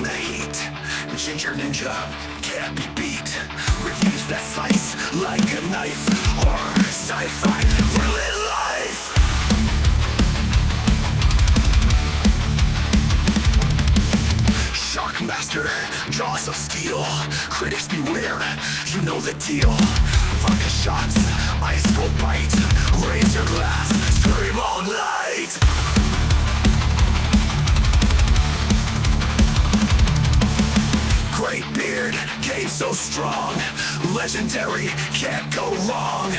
the heat. Ginger Ninja can't be beat. Reviews that slice like a knife. Horror, sci-fi, real life. Sharkmaster, jaws of steel. Critics beware, you know the deal. Vodka shots, ice cold bite. Raise your glass, scream all night. Great beard, game so strong. Legendary, can't go wrong.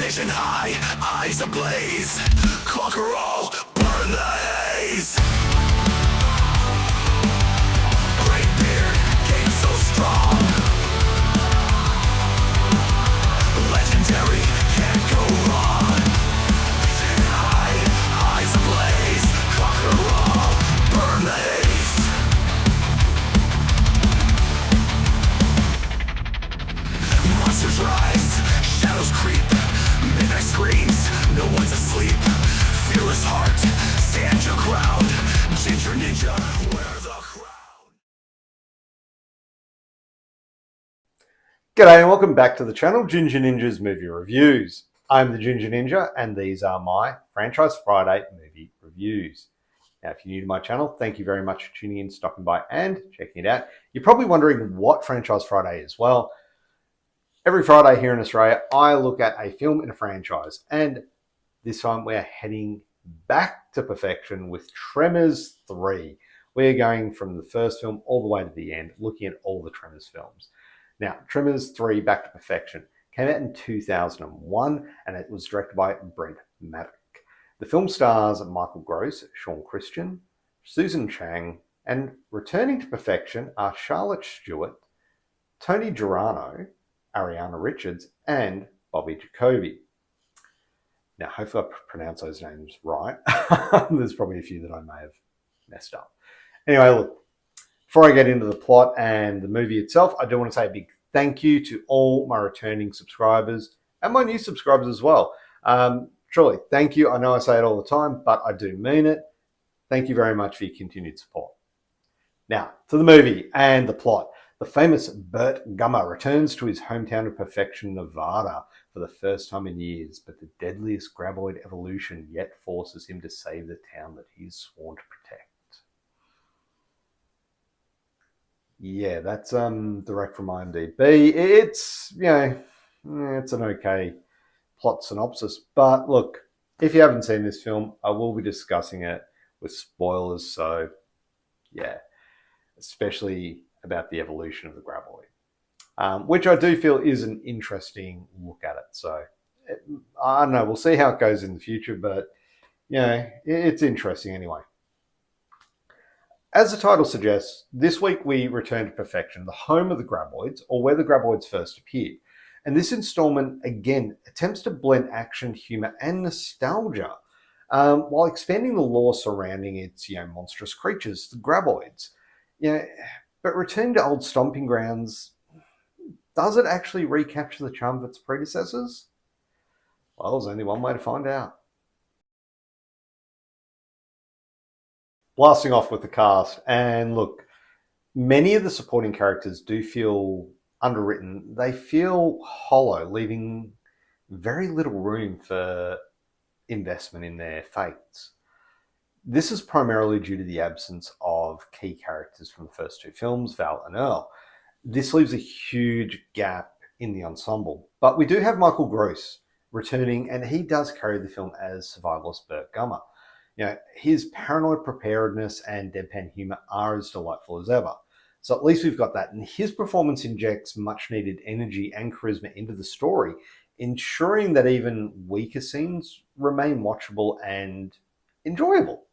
Vision high, eyes ablaze. Conquer all, burn the haze. Great beard, game so strong. Legendary, can't go wrong. Vision high, eyes ablaze. Conquer all, burn the haze. Monsters rise, shadows creep. Midnight screams, no one's asleep. Fearless heart, stand your ground. Ginger Ninja, wear the crown. G'day and welcome back to the channel, Ginger Ninja's Movie Reviews. I'm the Ginger Ninja and these are my Franchise Friday movie reviews. Now, if you're new to my channel, thank you very much for tuning in, stopping by and checking it out. You're probably wondering what Franchise Friday is. Well, every Friday here in Australia, I look at a film in a franchise, and this time we're heading back to perfection with Tremors 3. We're going from the first film all the way to the end, looking at all the Tremors films. Now, Tremors 3 Back to Perfection came out in 2001, and it was directed by Brent Maddock. The film stars Michael Gross, Sean Christian, Susan Chang, and returning to perfection are Charlotte Stewart, Tony Girano, Ariana Richards, and Bobby Jacoby. Now, hopefully I pronounce those names right. There's probably a few that I may have messed up. Anyway, look, before I get into the plot and the movie itself, I do want to say a big thank you to all my returning subscribers and my new subscribers as well. Truly, thank you. I know I say it all the time, but I do mean it. Thank you very much for your continued support. Now, to the movie and the plot. The famous Burt Gummer returns to his hometown of Perfection, Nevada for the first time in years, but the deadliest graboid evolution yet forces him to save the town that he's sworn to protect. Yeah, that's direct from IMDb. It's, it's an okay plot synopsis, but look, if you haven't seen this film, I will be discussing it with spoilers, so yeah, especially about the evolution of the graboid, which I do feel is an interesting look at it. So I don't know, we'll see how it goes in the future, but it's interesting anyway. As the title suggests, this week we return to Perfection, the home of the graboids, or where the graboids first appeared. And this installment, again, attempts to blend action, humor, and nostalgia, while expanding the lore surrounding its monstrous creatures, the graboids. But returning to old stomping grounds, does it actually recapture the charm of its predecessors? Well, there's only one way to find out. Blasting off with the cast, and look, many of the supporting characters do feel underwritten. They feel hollow, leaving very little room for investment in their fates. This is primarily due to the absence of key characters from the first two films, Val and Earl. This leaves a huge gap in the ensemble. But we do have Michael Gross returning, and he does carry the film as survivalist Burt Gummer. His paranoid preparedness and deadpan humor are as delightful as ever. So at least we've got that. And his performance injects much needed energy and charisma into the story, ensuring that even weaker scenes remain watchable and enjoyable.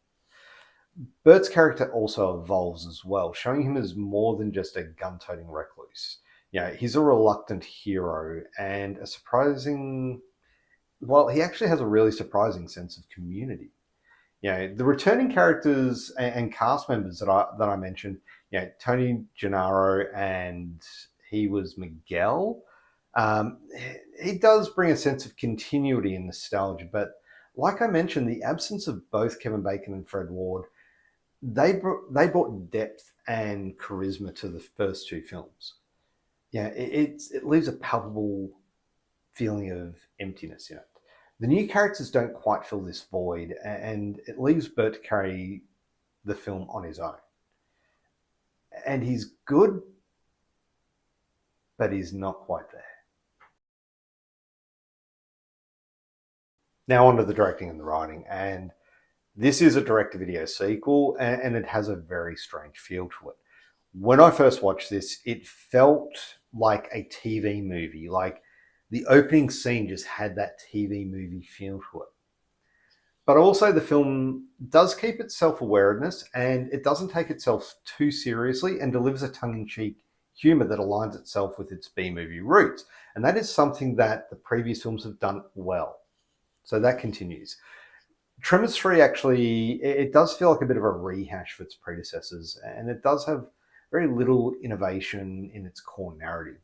Burt's character also evolves as well, showing him as more than just a gun-toting recluse. He's a reluctant hero and a surprising... Well, he actually has a really surprising sense of community. The returning characters and cast members that I mentioned, Tony Gennaro, and he was Miguel. He does bring a sense of continuity and nostalgia, but like I mentioned, the absence of both Kevin Bacon and Fred Ward they brought depth and charisma to the first two films. Yeah, it leaves a palpable feeling of emptiness in it. The new characters don't quite fill this void, and it leaves Burt to carry the film on his own. And he's good, but he's not quite there. Now on to the directing and the writing, and this is a direct-to-video sequel, and it has a very strange feel to it. When I first watched this, it felt like a TV movie. Like the opening scene just had that TV movie feel to it. But also the film does keep its self-awareness, and it doesn't take itself too seriously and delivers a tongue-in-cheek humor that aligns itself with its B-movie roots. And that is something that the previous films have done well. So that continues. Tremors 3 actually, it does feel like a bit of a rehash of its predecessors, and it does have very little innovation in its core narrative.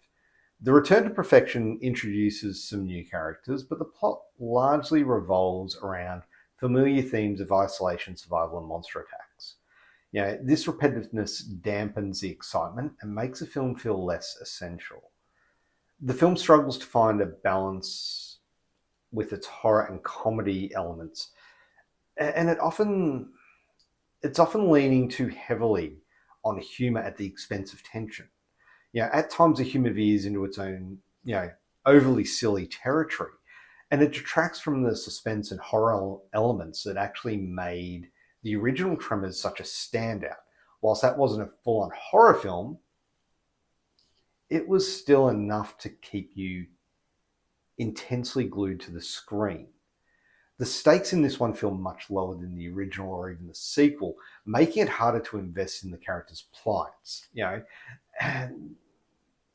The Return to Perfection introduces some new characters, but the plot largely revolves around familiar themes of isolation, survival, and monster attacks. You know, this repetitiveness dampens the excitement and makes the film feel less essential. The film struggles to find a balance with its horror and comedy elements, and it's often leaning too heavily on humor at the expense of tension. You know, at times the humor veers into its own, overly silly territory, and it detracts from the suspense and horror elements that actually made the original Tremors such a standout. Whilst that wasn't a full-on horror film, it was still enough to keep you intensely glued to the screen. The stakes in this one feel much lower than the original or even the sequel, making it harder to invest in the characters' plights. And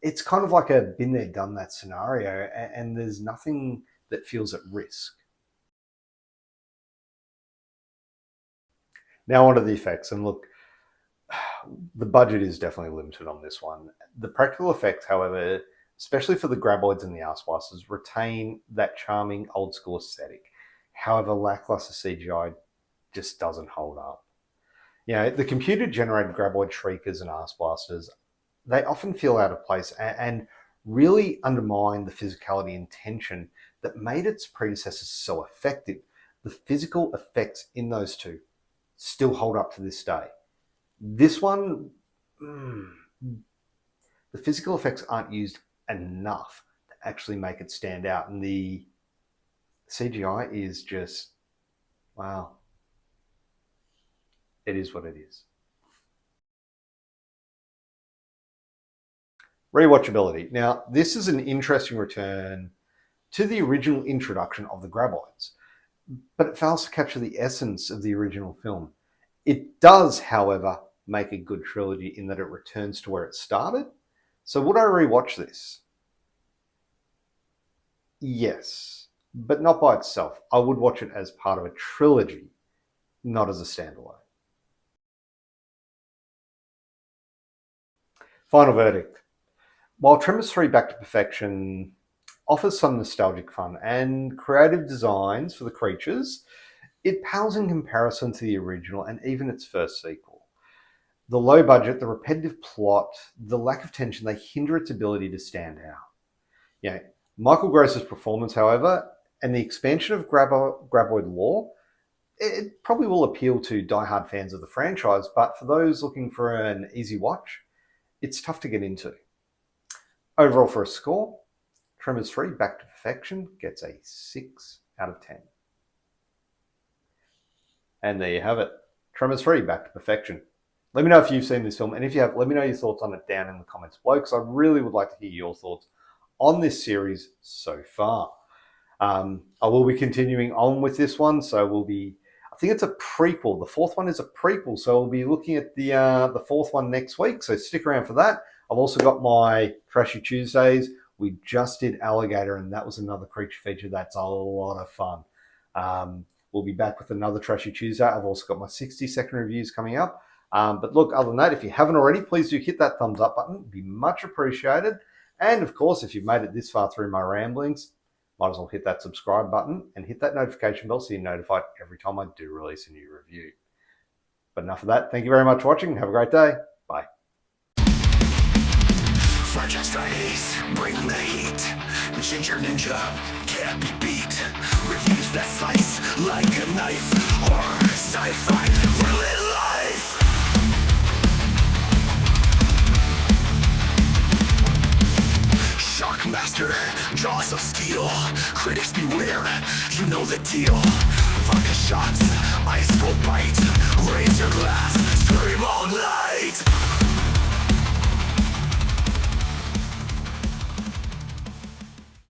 it's kind of like a been there, done that scenario, and there's nothing that feels at risk. Now onto the effects, and look, the budget is definitely limited on this one. The practical effects, however, especially for the graboids and the arseblasters, retain that charming old school aesthetic. However, lackluster CGI just doesn't hold up. The computer-generated graboid shriekers and arseblasters, they often feel out of place and really undermine the physicality and tension that made its predecessors so effective. The physical effects in those two still hold up to this day. This one, the physical effects aren't used enough to actually make it stand out, and the CGI is just, wow. It is what it is. Rewatchability. Now, this is an interesting return to the original introduction of the graboids, but it fails to capture the essence of the original film. It does, however, make a good trilogy in that it returns to where it started. So would I rewatch this? Yes, but not by itself. I would watch it as part of a trilogy, not as a standalone. Final verdict. While Tremors 3 Back to Perfection offers some nostalgic fun and creative designs for the creatures, it pales in comparison to the original and even its first sequel. The low budget, the repetitive plot, the lack of tension, they hinder its ability to stand out. Michael Gross's performance, however, and the expansion of graboid lore, it probably will appeal to die-hard fans of the franchise, but for those looking for an easy watch, it's tough to get into. Overall, for a score, Tremors 3 Back to Perfection gets a 6 out of 10. And there you have it. Tremors 3 Back to Perfection. Let me know if you've seen this film, and if you have, let me know your thoughts on it down in the comments below, because I really would like to hear your thoughts on this series so far. I will be continuing on with this one, so I think it's a prequel. The fourth one is a prequel, so we'll be looking at the fourth one next week, so stick around for that. I've also got my Trashy Tuesdays. We just did Alligator, and that was another creature feature that's a lot of fun. We'll be back with another Trashy Tuesday. I've also got my 60-second reviews coming up. But look, other than that, if you haven't already, please do hit that thumbs up button. It'd be much appreciated. And of course, if you've made it this far through my ramblings, might as well hit that subscribe button and hit that notification bell so you're notified every time I do release a new review. But enough of that. Thank you very much for watching. Have a great day. Bye. Franchise Fridays, bring the heat. Ginger Ninja can't be beat. Reviews that slice like a knife. Horror, sci-fi, real life. Sharkmaster, jaws of steel. Critics beware, you know the deal. Vodka shots,